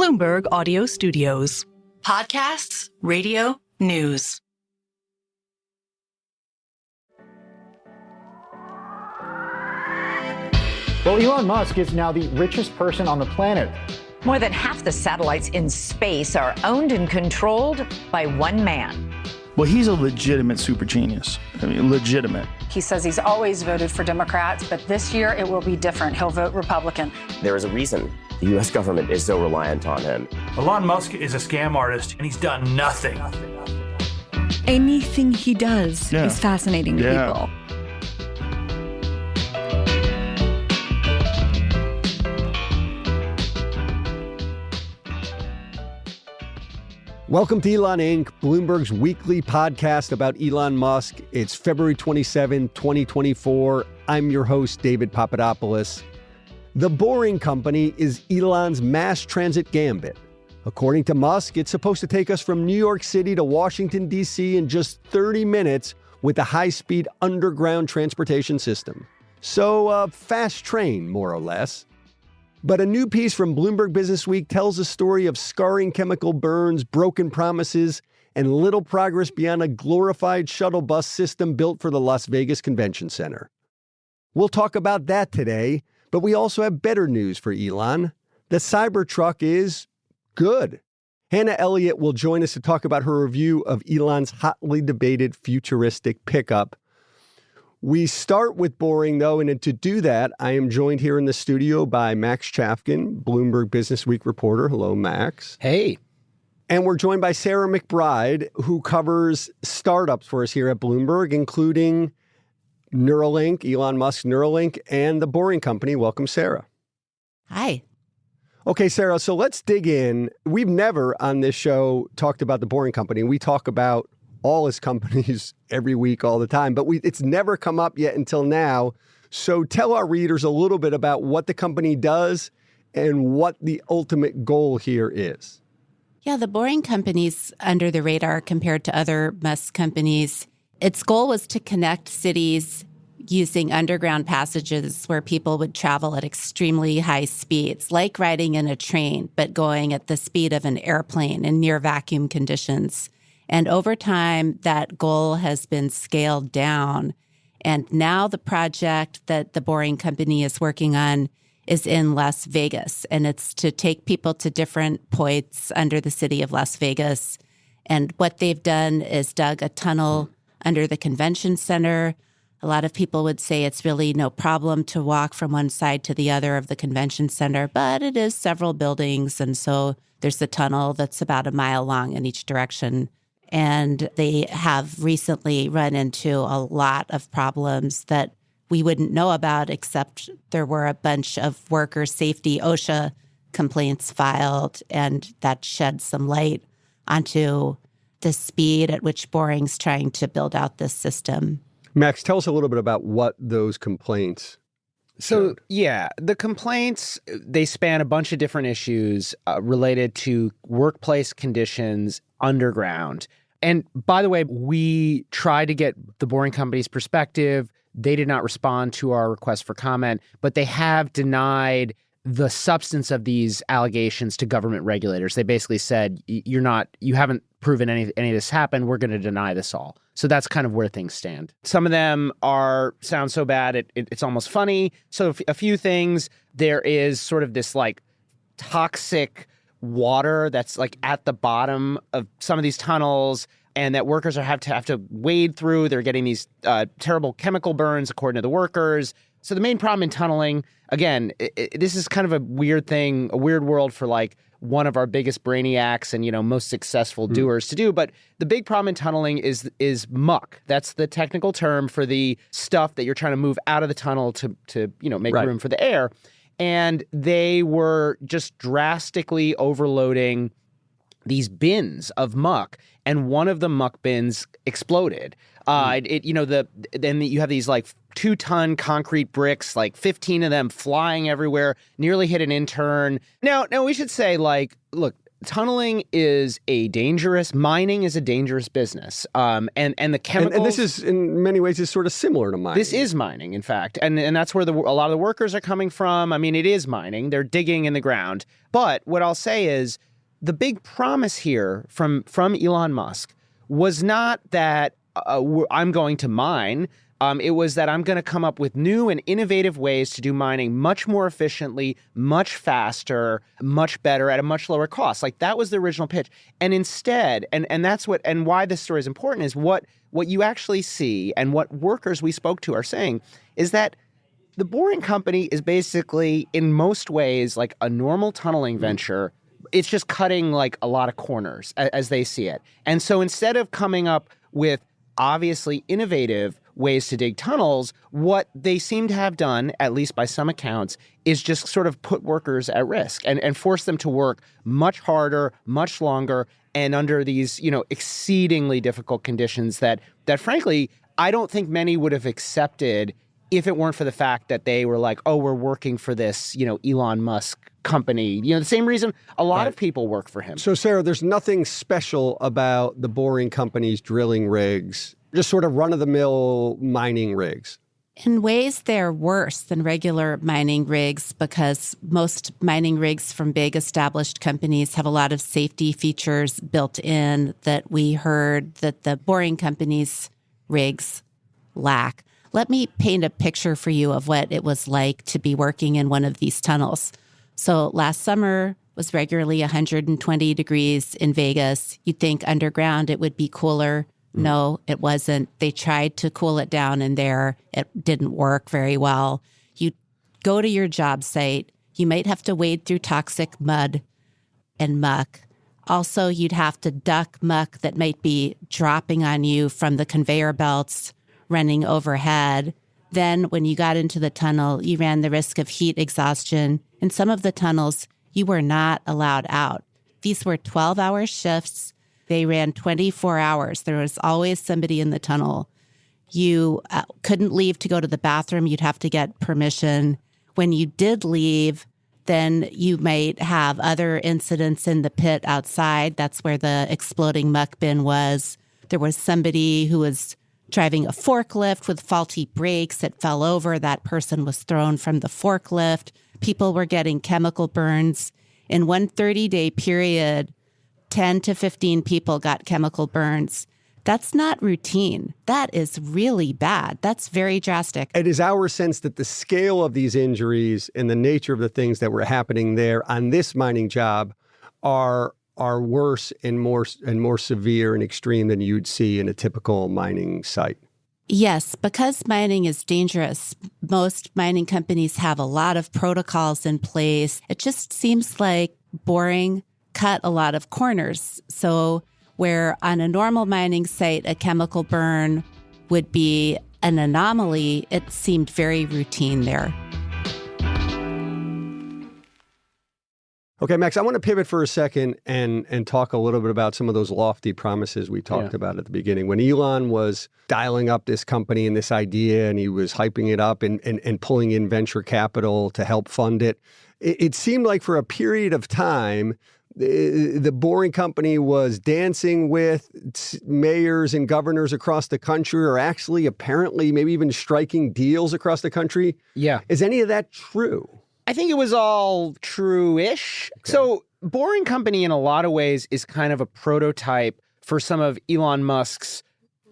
Bloomberg Audio Studios. Podcasts, radio, news. Well, Elon Musk is now the richest person on the planet. More than half the satellites in space are owned and controlled by one man. Well, he's a legitimate super genius. I mean, legitimate. He says he's always voted for Democrats, but this year it will be different. He'll vote Republican. There is a reason the U.S. government is so reliant on him. Elon Musk is a scam artist, and he's done nothing. Anything he does is fascinating to people. Welcome to Elon Inc., Bloomberg's weekly podcast about Elon Musk. It's February 27, 2024. I'm your host, David Papadopoulos. The Boring Company is Elon's mass transit gambit. According to Musk, it's supposed to take us from New York City to Washington, D.C. in just 30 minutes with a high-speed underground transportation system. So a fast train, more or less. But a new piece from Bloomberg Businessweek tells a story of scarring chemical burns, broken promises, and little progress beyond a glorified shuttle bus system built for the Las Vegas Convention Center. We'll talk about that today, but we also have better news for Elon. The Cybertruck is good. Hannah Elliott will join us to talk about her review of Elon's hotly debated futuristic pickup. We start with boring, though, and to do that, I am joined here in the studio by Max Chafkin, Bloomberg Businessweek reporter. Hello, Max. Hey. And we're joined by Sarah McBride, who covers startups for us here at Bloomberg, including Neuralink, Elon Musk's Neuralink, and The Boring Company. Welcome, Sarah. Hi. Okay, Sarah, so let's dig in. We've never on this show talked about The Boring Company. We talk about all his companies every week, all the time, but it's never come up yet until now. So tell our readers a little bit about what the company does and what the ultimate goal here is. Yeah, The Boring Company's under the radar compared to other Musk companies. Its goal was to connect cities using underground passages where people would travel at extremely high speeds, like riding in a train, but going at the speed of an airplane in near vacuum conditions. And over time, that goal has been scaled down. And now the project that The Boring Company is working on is in Las Vegas. And it's to take people to different points under the city of Las Vegas. And what they've done is dug a tunnel under the convention center. A lot of people would say it's really no problem to walk from one side to the other of the convention center, but it is several buildings. And so there's a tunnel that's about a mile long in each direction. And they have recently run into a lot of problems that we wouldn't know about, except there were a bunch of worker safety OSHA complaints filed, and that shed some light onto the speed at which Boring's trying to build out this system. Max, tell us a little bit about what those complaints showed. So, the complaints, they span a bunch of different issues related to workplace conditions underground. And by the way, we tried to get The Boring Company's perspective. They did not respond to our request for comment, but they have denied the substance of these allegations to government regulators. They basically said, you haven't proven any of this happened. We're going to deny this all. So that's kind of where things stand. Some of them sound so bad, it's almost funny. So a few things, there is sort of this like toxic water that's like at the bottom of some of these tunnels, and that workers have to wade through. They're getting these terrible chemical burns, according to the workers. So the main problem in tunneling, again, this is kind of a weird thing, a weird world for like one of our biggest brainiacs and most successful doers to do. But the big problem in tunneling is muck. That's the technical term for the stuff that you're trying to move out of the tunnel to make room for the air. And they were just drastically overloading these bins of muck, and one of the muck bins exploded. Then you have these like 2-ton concrete bricks, like 15 of them flying everywhere, nearly hit an intern. Now we should say, like, look, tunneling is mining is a dangerous business. And the chemicals. And this is, in many ways, is sort of similar to mining. This is mining, in fact. And that's where a lot of the workers are coming from. I mean, it is mining. They're digging in the ground. But what I'll say is the big promise here from Elon Musk was not that I'm going to mine. It was that I'm going to come up with new and innovative ways to do mining much more efficiently, much faster, much better at a much lower cost. Like that was the original pitch. And instead, and that's what, and why this story is important is what you actually see and what workers we spoke to are saying is that the Boring Company is basically in most ways like a normal tunneling venture. It's just cutting like a lot of corners as they see it. And so instead of coming up with obviously innovative ways to dig tunnels, what they seem to have done, at least by some accounts, is just sort of put workers at risk and force them to work much harder, much longer, and under these, exceedingly difficult conditions that frankly, I don't think many would have accepted if it weren't for the fact that they were like, oh, we're working for this, Elon Musk company. The same reason a lot of people work for him. So, Sarah, there's nothing special about the Boring Company's drilling rigs, just sort of run-of-the-mill mining rigs. In ways, they're worse than regular mining rigs because most mining rigs from big established companies have a lot of safety features built in that we heard that the Boring Company's rigs lack. Let me paint a picture for you of what it was like to be working in one of these tunnels. So last summer was regularly 120 degrees in Vegas. You'd think underground it would be cooler. No, it wasn't. They tried to cool it down in there. It didn't work very well. You go to your job site. You might have to wade through toxic mud and muck. Also, you'd have to duck muck that might be dropping on you from the conveyor belts running overhead. Then when you got into the tunnel, you ran the risk of heat exhaustion. In some of the tunnels, you were not allowed out. These were 12-hour shifts. They ran 24 hours. There was always somebody in the tunnel. You couldn't leave to go to the bathroom. You'd have to get permission. When you did leave, then you might have other incidents in the pit outside. That's where the exploding muck bin was. There was somebody who was driving a forklift with faulty brakes. It fell over. That person was thrown from the forklift. People were getting chemical burns. In one 30-day period, 10 to 15 people got chemical burns. That's not routine. That is really bad. That's very drastic. It is our sense that the scale of these injuries and the nature of the things that were happening there on this mining job are worse and more severe and extreme than you'd see in a typical mining site. Yes, because mining is dangerous, most mining companies have a lot of protocols in place. It just seems like Boring cut a lot of corners. So where on a normal mining site, a chemical burn would be an anomaly, it seemed very routine there. Okay, Max, I want to pivot for a second and talk a little bit about some of those lofty promises we talked about at the beginning. When Elon was dialing up this company and this idea, and he was hyping it up and pulling in venture capital to help fund it, it seemed like for a period of time, the Boring Company was dancing with mayors and governors across the country, or actually apparently maybe even striking deals across the country. Yeah. Is any of that true? I think it was all true-ish. Okay. So Boring Company in a lot of ways is kind of a prototype for some of Elon Musk's,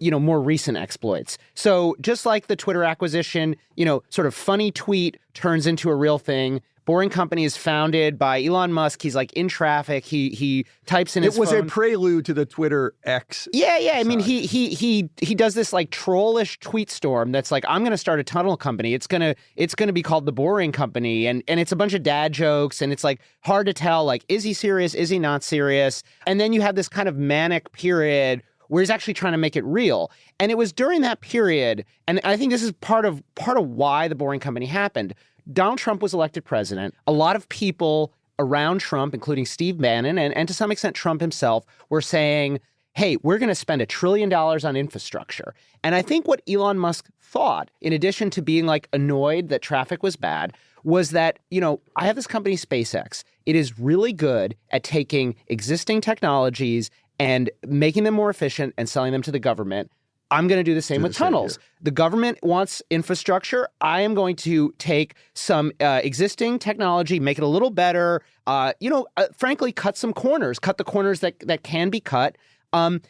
more recent exploits. So just like the Twitter acquisition, sort of funny tweet turns into a real thing. Boring Company is founded by Elon Musk. He's like in traffic. He types in his phone. It was a prelude to the Twitter X. Yeah. I mean, he does this like trollish tweet storm that's like, I'm going to start a tunnel company. It's gonna be called the Boring Company, and it's a bunch of dad jokes, and it's like hard to tell, like, is he serious? Is he not serious? And then you have this kind of manic period where he's actually trying to make it real. And it was during that period, and I think this is part of why the Boring Company happened. Donald Trump was elected president. A lot of people around Trump, including Steve Bannon and to some extent Trump himself, were saying, hey, we're going to spend $1 trillion on infrastructure. And I think what Elon Musk thought, in addition to being like annoyed that traffic was bad, was that, I have this company, SpaceX. It is really good at taking existing technologies and making them more efficient and selling them to the government. I'm going to do the same with tunnels. The government wants infrastructure. I am going to take some existing technology, make it a little better, frankly, cut some corners, cut the corners that can be cut, and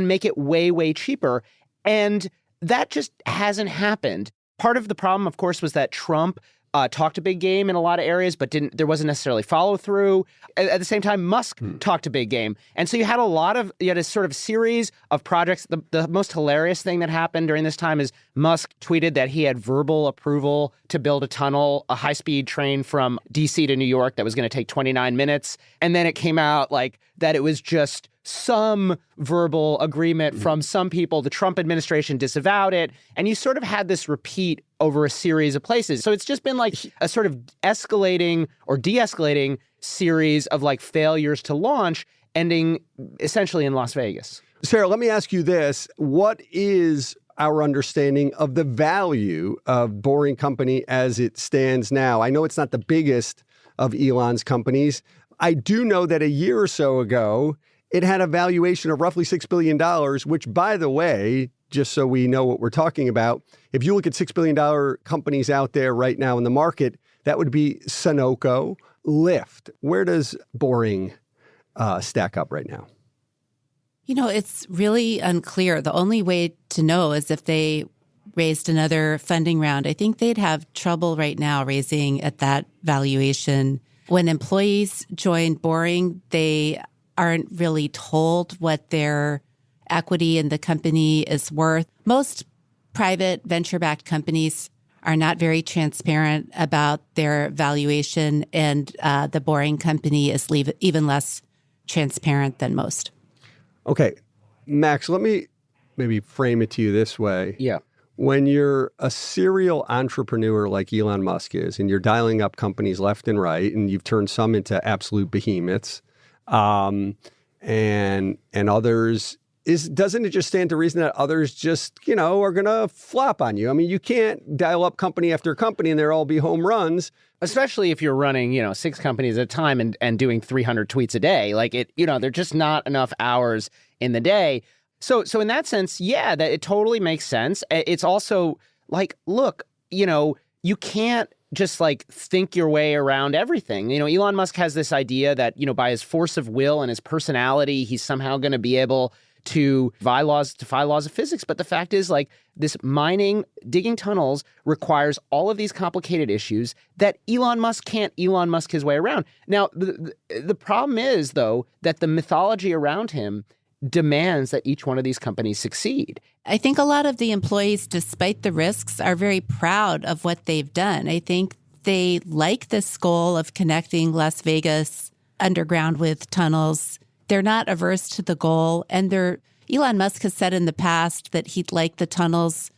make it way, way cheaper. And that just hasn't happened. Part of the problem, of course, was that Trump talked a big game in a lot of areas, but there wasn't necessarily follow through. At the same time, Musk talked a big game. And so you had a sort of series of projects. The most hilarious thing that happened during this time is Musk tweeted that he had verbal approval to build a tunnel, a high-speed train from DC to New York that was going to take 29 minutes. And then it came out like that it was just some verbal agreement from some people. The Trump administration disavowed it. And you sort of had this repeat over a series of places. So it's just been like a sort of escalating or de-escalating series of like failures to launch, ending essentially in Las Vegas. Sarah, let me ask you this. What is our understanding of the value of Boring Company as it stands now? I know it's not the biggest of Elon's companies. I do know that a year or so ago, it had a valuation of roughly $6 billion, which, by the way, just so we know what we're talking about, if you look at $6 billion companies out there right now in the market, that would be Sunoco, Lyft. Where does Boring stack up right now? It's really unclear. The only way to know is if they raised another funding round. I think they'd have trouble right now raising at that valuation. When employees join Boring, they aren't really told what their equity in the company is worth. Most private venture-backed companies are not very transparent about their valuation, and the Boring Company is even less transparent than most. Okay, Max, let me maybe frame it to you this way. Yeah. When you're a serial entrepreneur like Elon Musk is, and you're dialing up companies left and right, and you've turned some into absolute behemoths, and others, doesn't it just stand to reason that others just, are going to flop on you? I mean, you can't dial up company after company and they'll all be home runs. Especially if you're running, 6 companies at a time and doing 300 tweets a day. Like they're just not enough hours in the day. So in that sense, yeah, that it totally makes sense. It's also like, look, you can't just like think your way around everything. Elon Musk has this idea that, by his force of will and his personality, he's somehow going to be able to defy laws of physics. But the fact is, like, this digging tunnels requires all of these complicated issues that Elon Musk can't Elon Musk his way around. Now, the problem is, though, that the mythology around him demands that each one of these companies succeed. I think a lot of the employees, despite the risks, are very proud of what they've done. I think they like this goal of connecting Las Vegas underground with tunnels. They're not averse to the goal. And Elon Musk has said in the past that he'd like the tunnels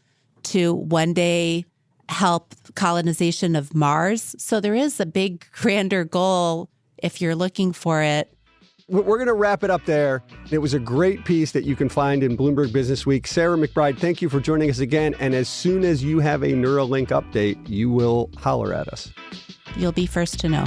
to one day help colonization of Mars. So there is a big, grander goal if you're looking for it. We're going to wrap it up there. It was a great piece that you can find in Bloomberg Businessweek. Sarah McBride, thank you for joining us again. And as soon as you have a Neuralink update, you will holler at us. You'll be first to know.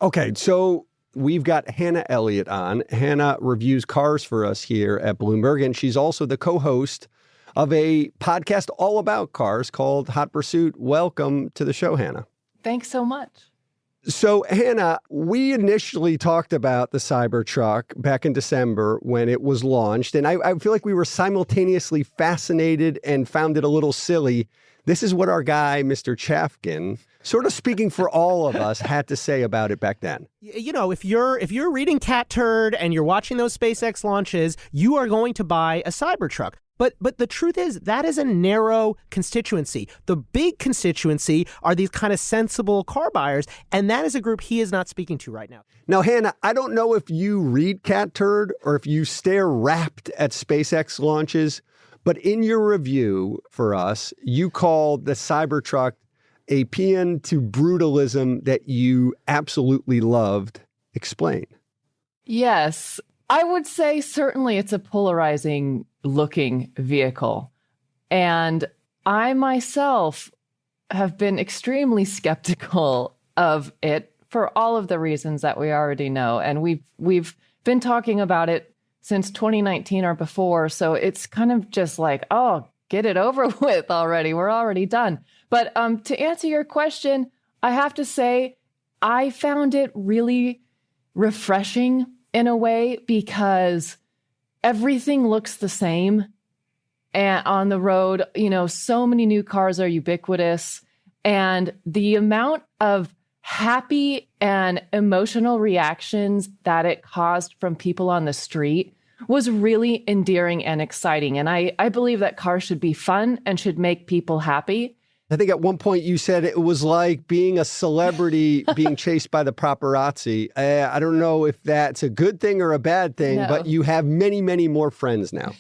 Okay, so we've got Hannah Elliott on. Hannah reviews cars for us here at Bloomberg, and she's also the co-host of a podcast all about cars called Hot Pursuit. Welcome to the show, Hannah. Thanks so much. So, Hannah, we initially talked about the Cybertruck back in December when it was launched, and I feel like we were simultaneously fascinated and found it a little silly. This is what our guy, Mr. Chafkin, sort of speaking for all of us, had to say about it back then. If you're reading Cat Turd and you're watching those SpaceX launches, you are going to buy a Cybertruck. But the truth is, that is a narrow constituency. The big constituency are these kind of sensible car buyers, and that is a group he is not speaking to right now. Now, Hannah, I don't know if you read Cat Turd or if you stare rapt at SpaceX launches, but in your review for us, you called the Cybertruck a paean to brutalism that you absolutely loved. Explain. Yes, I would say certainly it's a polarizing looking vehicle. And I myself have been extremely skeptical of it for all of the reasons that we already know. And we've been talking about it since 2019 or before. So it's kind of just like, oh, get it over with already. We're already done. But to answer your question, I have to say I found it really refreshing in a way because everything looks the same. And on the road, so many new cars are ubiquitous. And the amount of happy and emotional reactions that it caused from people on the street was really endearing and exciting. And I believe that cars should be fun and should make people happy. I think at one point you said it was like being a celebrity being chased by the paparazzi. I don't know if that's a good thing or a bad thing, but you have many, many more friends now.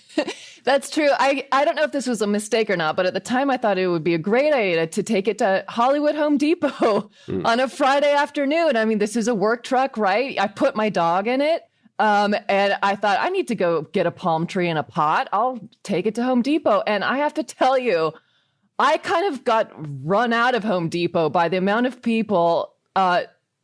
That's true. I don't know if this was a mistake or not, but at the time I thought it would be a great idea to take it to Hollywood Home Depot on a Friday afternoon. I mean, this is a work truck, right? I put my dog in it. And I thought I need to go get a palm tree and a pot. I'll take it to Home Depot. And I have to tell you, I kind of got run out of Home Depot by the amount of people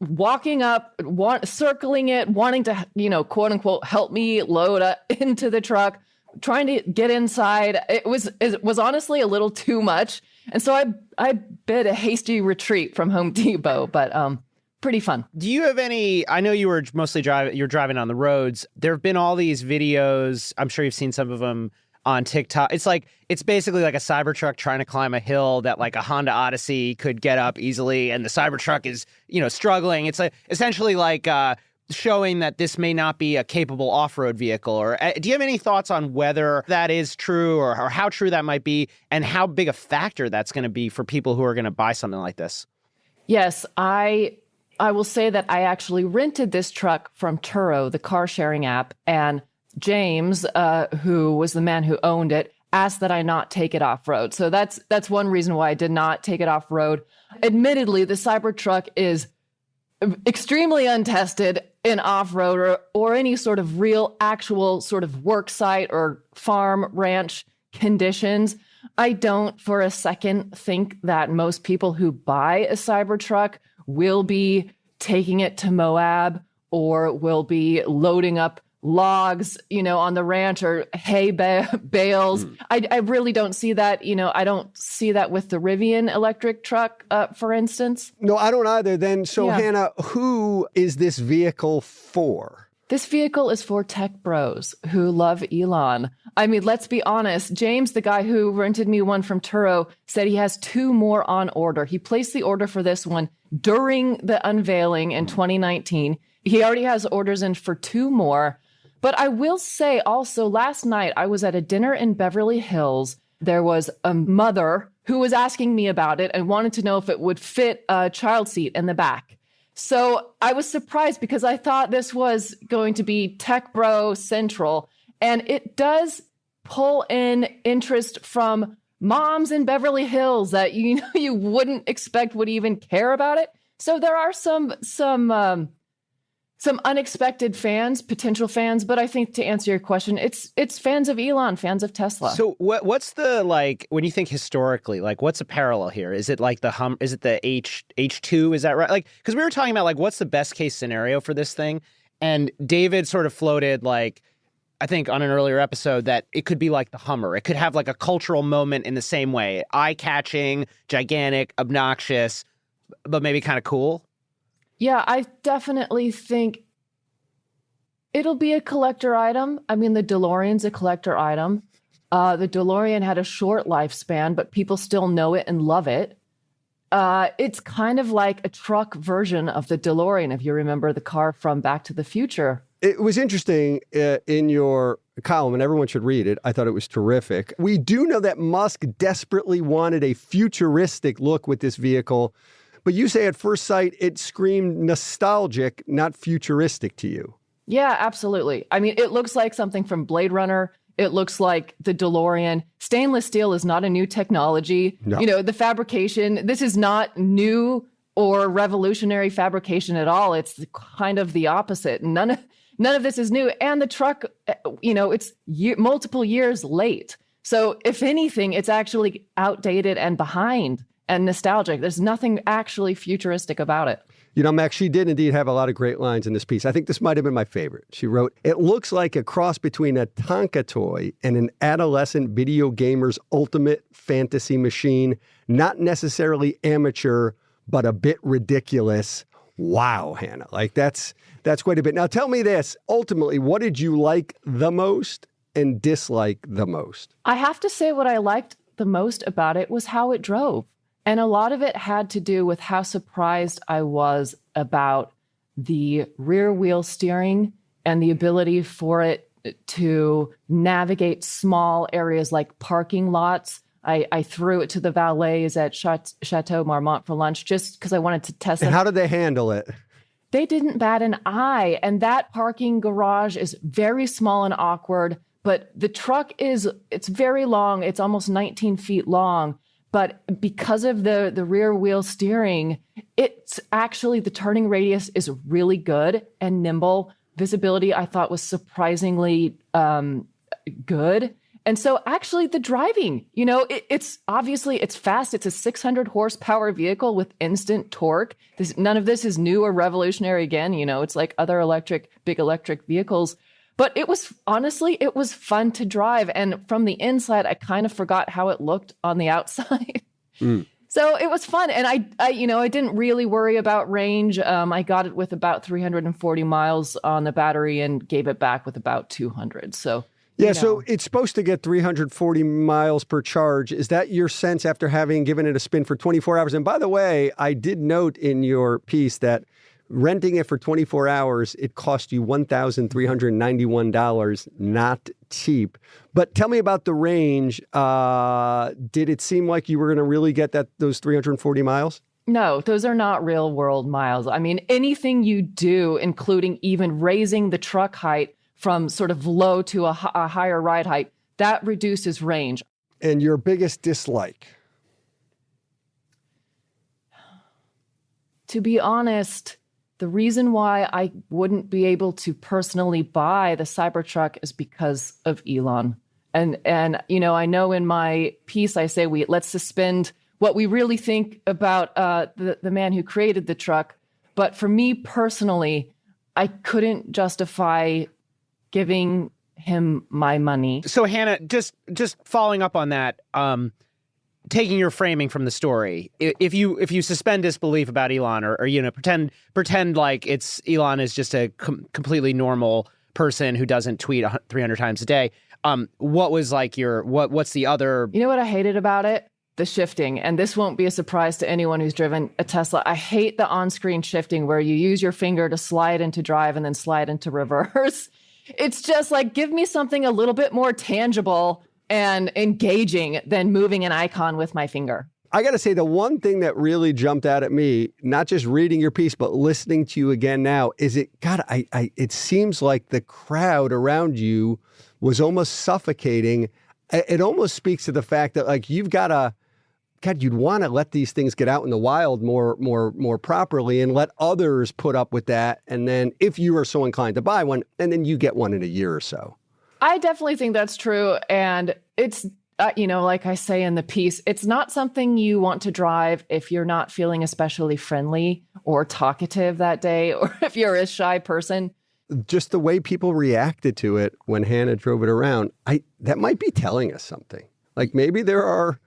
walking up, circling it, wanting to, quote unquote, help me load into the truck, trying to get inside. It was honestly a little too much. And so I bid a hasty retreat from Home Depot, but pretty fun. Do you have any, I know you were mostly you're driving on the roads. There have been all these videos. I'm sure you've seen some of them on TikTok. It's basically like a Cybertruck trying to climb a hill that like a Honda Odyssey could get up easily. And the Cybertruck is, struggling. It's essentially like showing that this may not be a capable off-road vehicle. Or do you have any thoughts on whether that is true or how true that might be and how big a factor that's going to be for people who are going to buy something like this? Yes, I will say that I actually rented this truck from Turo, the car sharing app, and James, who was the man who owned it, asked that I not take it off-road. So that's one reason why I did not take it off-road. Admittedly, the Cybertruck is extremely untested in off-road or any sort of real, actual sort of work site or farm, ranch conditions. I don't for a second think that most people who buy a Cybertruck will be taking it to Moab or will be loading up logs, on the ranch or hay bales. I really don't see that. I don't see that with the Rivian electric truck, for instance. No, I don't either. Then, so Hannah, who is this vehicle for? This vehicle is for tech bros who love Elon. I mean, let's be honest. James, the guy who rented me one from Turo, said he has 2 more on order. He placed the order for this one during the unveiling in 2019. He already has orders in for 2 more. But I will say also, last night I was at a dinner in Beverly Hills. There was a mother who was asking me about it and wanted to know if it would fit a child seat in the back. So I was surprised because I thought this was going to be Tech Bro Central. And it does pull in interest from moms in Beverly Hills that you wouldn't expect would even care about it. So there are some unexpected fans, potential fans, but I think to answer your question, it's fans of Elon, fans of Tesla. So what's the, when you think historically, what's the parallel here? Is it like is it the H2? Is that right? Because we were talking about what's the best case scenario for this thing? And David sort of floated I think on an earlier episode that it could be like the Hummer. It could have a cultural moment in the same way, eye-catching, gigantic, obnoxious, but maybe kind of cool. Yeah, I definitely think it'll be a collector item. I mean, the DeLorean's a collector item. The DeLorean had a short lifespan, but people still know it and love it. It's kind of like a truck version of the DeLorean, if you remember the car from Back to the Future. It was interesting in your column, and everyone should read it. I thought it was terrific. We do know that Musk desperately wanted a futuristic look with this vehicle. But you say at first sight, it screamed nostalgic, not futuristic to you. Yeah, absolutely. I mean, it looks like something from Blade Runner. It looks like the DeLorean. Stainless steel is not a new technology. No. The fabrication, this is not new or revolutionary fabrication at all. It's kind of the opposite. None none of this is new. And the truck, it's multiple years late. So if anything, it's actually outdated and behind and nostalgic. There's nothing actually futuristic about it. Max, she did indeed have a lot of great lines in this piece. I think this might have been my favorite. She wrote, "It looks like a cross between a Tonka toy and an adolescent video gamer's ultimate fantasy machine. Not necessarily amateur, but a bit ridiculous." Wow, Hannah. Like that's quite a bit. Now tell me this. Ultimately, what did you like the most and dislike the most? I have to say what I liked the most about it was how it drove. And a lot of it had to do with how surprised I was about the rear wheel steering and the ability for it to navigate small areas like parking lots. I threw it to the valets at Chateau Marmont for lunch just because I wanted to test it. And how did they handle it? They didn't bat an eye. And that parking garage is very small and awkward, but the truck it's very long. It's almost 19 feet long. But because of the rear wheel steering, it's actually the turning radius is really good and nimble. Visibility, I thought, was surprisingly good. And so actually the driving, it's obviously it's fast. It's a 600 horsepower vehicle with instant torque. None of this is new or revolutionary again. It's like other big electric vehicles. But it was fun to drive. And from the inside, I kind of forgot how it looked on the outside. So it was fun. And I didn't really worry about range. I got it with about 340 miles on the battery and gave it back with about 200. So, so it's supposed to get 340 miles per charge. Is that your sense after having given it a spin for 24 hours? And by the way, I did note in your piece that renting it for 24 hours, it cost you $1,391. Not cheap. But tell me about the range. Did it seem like you were going to really get those 340 miles? No, those are not real world miles. I mean, anything you do, including even raising the truck height from sort of low to a higher ride height, that reduces range. And your biggest dislike? To be honest, the reason why I wouldn't be able to personally buy the Cybertruck is because of Elon. And I know in my piece I say let's suspend what we really think about the man who created the truck. But for me personally, I couldn't justify giving him my money. So Hannah, just following up on that, taking your framing from the story, if you suspend disbelief about Elon or pretend like Elon is just a completely normal person who doesn't tweet 300 times a day, what was like what's the other? You know what I hated about it? The shifting. And this won't be a surprise to anyone who's driven a Tesla. I hate the on-screen shifting where you use your finger to slide into drive and then slide into reverse. It's just like, give me something a little bit more tangible and engaging than moving an icon with my finger. I got to say, the one thing that really jumped out at me, not just reading your piece, but listening to you again now, is it seems like the crowd around you was almost suffocating. It almost speaks to the fact that like you've got to, you'd want to let these things get out in the wild more properly and let others put up with that. And then if you are so inclined to buy one, and then you get one in a year or so. I definitely think that's true. And it's, like I say in the piece, it's not something you want to drive if you're not feeling especially friendly or talkative that day, or if you're a shy person. Just the way people reacted to it when Hannah drove it around, that might be telling us something. Like maybe there are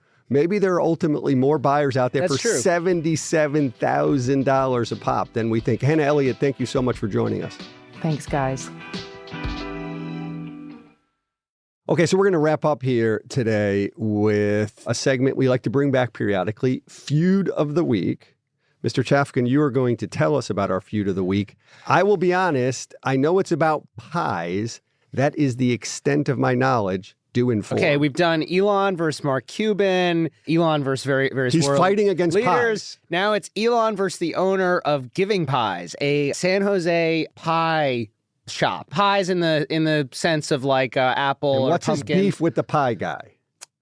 ultimately more buyers out there That's for true. $77,000 a pop than we think. Hannah Elliott, thank you so much for joining us. Thanks, guys. Okay, so we're going to wrap up here today with a segment we like to bring back periodically, Feud of the Week. Mr. Chafkin, you are going to tell us about our Feud of the Week. I will be honest, I know it's about pies. That is the extent of my knowledge. Do inform. Okay, we've done Elon versus Mark Cuban, Elon versus various He's world fighting against leaders. pies. Now it's Elon versus the owner of Giving Pies, a San Jose pie shop. Pies in the sense of like apple And or what's pumpkin. his beef with the pie guy?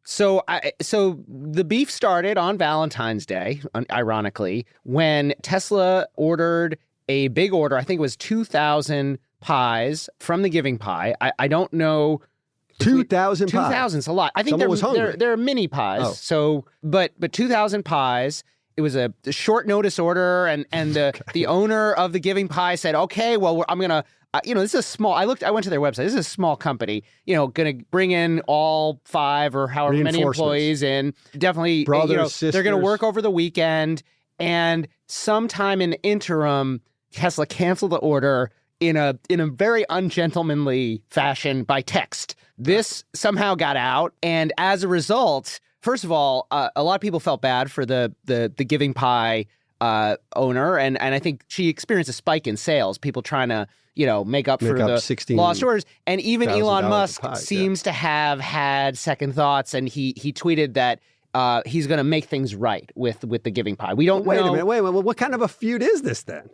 So the beef started on Valentine's Day, ironically, when Tesla ordered a big order. I think it was 2,000 pies from the Giving Pie. I don't know. 2,000 pies. 2,000's a lot. I think they're mini pies. Oh. So, but 2,000 pies. It was a short notice order, and the owner of the Giving Pie said, "Okay, well, I'm gonna." This is a small. I went to their website. This is a small company. Going to bring in all 5 or however many employees in. Definitely, brothers, sisters. They're going to work over the weekend. And sometime in the interim, Tesla canceled the order in a very ungentlemanly fashion by text. This somehow got out, and as a result, first of all, a lot of people felt bad for the Giving Pie owner, and I think she experienced a spike in sales. People trying to make up for the lost orders. And even Elon Musk seems to have had second thoughts, and he tweeted that he's going to make things right with the Giving Pie. We don't Wait know. a minute. Wait. What kind of a feud is this then?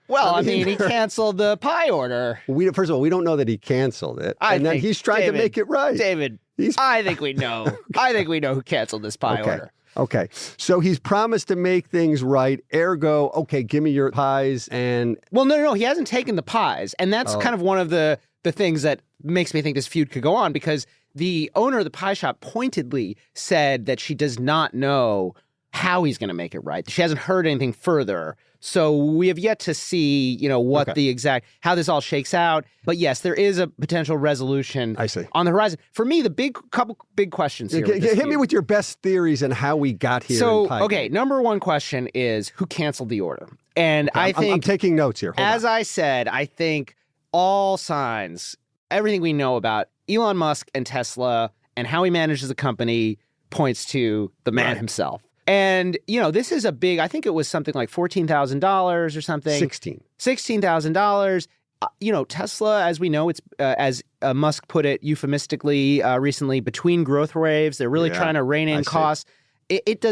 Well, I mean, he canceled the pie order. First of all, we don't know that he canceled it. Then he's trying to make it right. David, I think we know. I think we know who canceled this pie order. Okay. So he's promised to make things right. Ergo, okay, give me your pies and... Well, no. He hasn't taken the pies. And that's kind of one of the things that makes me think this feud could go on, because the owner of the pie shop pointedly said that she does not know how he's going to make it right. She hasn't heard anything further. So we have yet to see, what the exact, how this all shakes out. But yes, there is a potential resolution on the horizon. For me, the couple big questions here. Hit me with your best theories and how we got here. So, number one question is who canceled the order? And I think I'm taking notes here. As I said, I think all signs, everything we know about Elon Musk and Tesla and how he manages the company points to the man himself. And, this is a big, I think it was something like $14,000 or something. $16,000. Tesla, as we know, it's as Musk put it euphemistically recently, between growth waves. They're really trying to rein in costs. It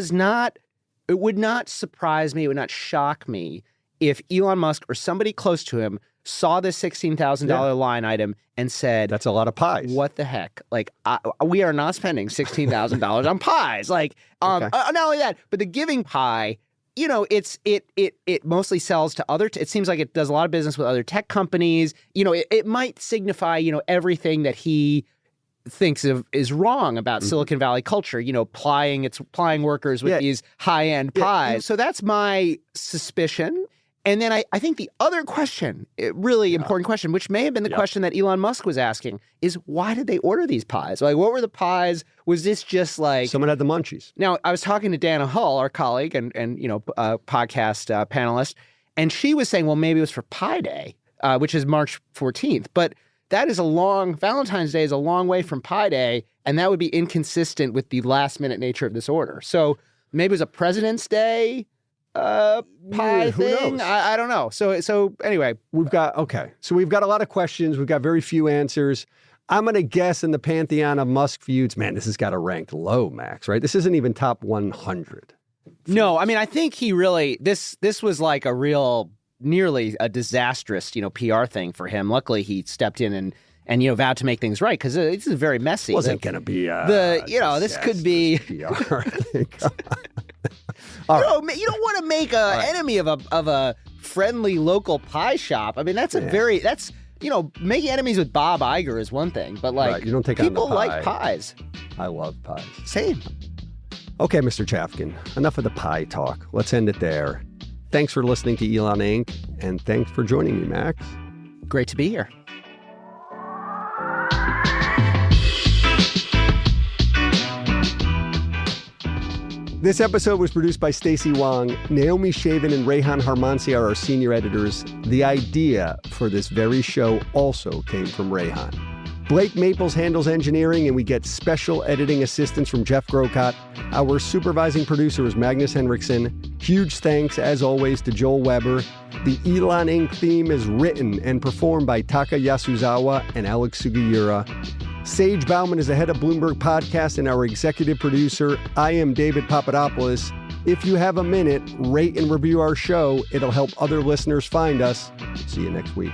would not surprise me, it would not shock me if Elon Musk or somebody close to him saw this $16,000 line item and said, "That's a lot of pies. What the heck? Like, we are not spending $16,000 on pies." Like, not only that, but the Giving Pie, it mostly sells to other. It seems like it does a lot of business with other tech companies. It might signify, everything that he thinks is wrong about Silicon Valley culture. Plying workers with these high-end pies. So that's my suspicion. And then I think the other question, really important question, which may have been the question that Elon Musk was asking, is why did they order these pies? Like, what were the pies? Was this just like... Someone had the munchies. Now, I was talking to Dana Hull, our colleague and podcast panelist, and she was saying, well, maybe it was for Pi Day, which is March 14th. But that is Valentine's Day is a long way from Pi Day, and that would be inconsistent with the last-minute nature of this order. So maybe it was a President's Day pie thing. I don't know. So anyway, we've got a lot of questions. We've got very few answers. I'm going to guess in the pantheon of Musk feuds, man, this has got to rank low, Max, right? This isn't even top 100. No, I mean, I think he really, this was like nearly a disastrous, PR thing for him. Luckily, he stepped in and vowed to make things right, because this is very messy. Wasn't going to be this could be PR, I think. You don't want to make an enemy of a friendly local pie shop. I mean, making enemies with Bob Iger is one thing, but you don't take people on the pie. like pies. I love pies. Same. Okay, Mr. Chafkin, enough of the pie talk. Let's end it there. Thanks for listening to Elon Inc., and thanks for joining me, Max. Great to be here. This episode was produced by Stacey Wong. Naomi Shavin and Rehan Harmansi are our senior editors. The idea for this very show also came from Rehan. Blake Maples handles engineering, and we get special editing assistance from Jeff Grocott. Our supervising producer is Magnus Henriksen. Huge thanks, as always, to Joel Weber. The Elon Inc. theme is written and performed by Taka Yasuzawa and Alex Sugiura. Sage Bauman is the head of Bloomberg Podcast and our executive producer. I am David Papadopoulos. If you have a minute, rate and review our show. It'll help other listeners find us. See you next week.